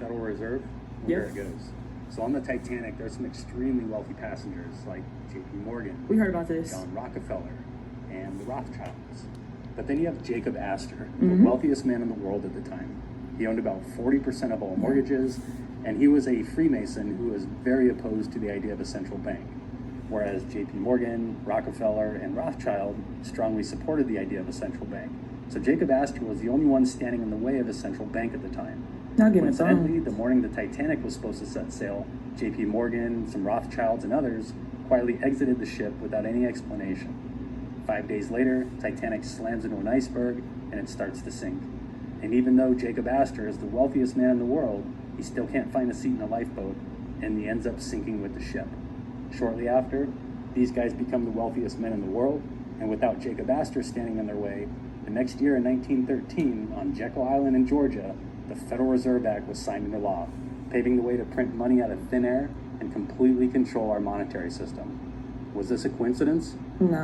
Federal Reserve, well, here it goes. So on the Titanic, there's some extremely wealthy passengers like J.P. Morgan. We heard about this. John Rockefeller, and the Rothschilds. But then you have Jacob Astor, the wealthiest man in the world at the time. He owned about 40% of all mortgages, and he was a Freemason who was very opposed to the idea of a central bank. Whereas J.P. Morgan, Rockefeller, and Rothschild strongly supported the idea of a central bank. So Jacob Astor was the only one standing in the way of a central bank at the time. Coincidentally, the morning the Titanic was supposed to set sail, J.P. Morgan, some Rothschilds, and others quietly exited the ship without any explanation. 5 days later, Titanic slams into an iceberg and it starts to sink. And even though Jacob Astor is the wealthiest man in the world, he still can't find a seat in a lifeboat, and he ends up sinking with the ship. Shortly after, these guys become the wealthiest men in the world, and without Jacob Astor standing in their way, the next year in 1913, on Jekyll Island in Georgia, the Federal Reserve Act was signed into law, paving the way to print money out of thin air and completely control our monetary system. Was this a coincidence? No.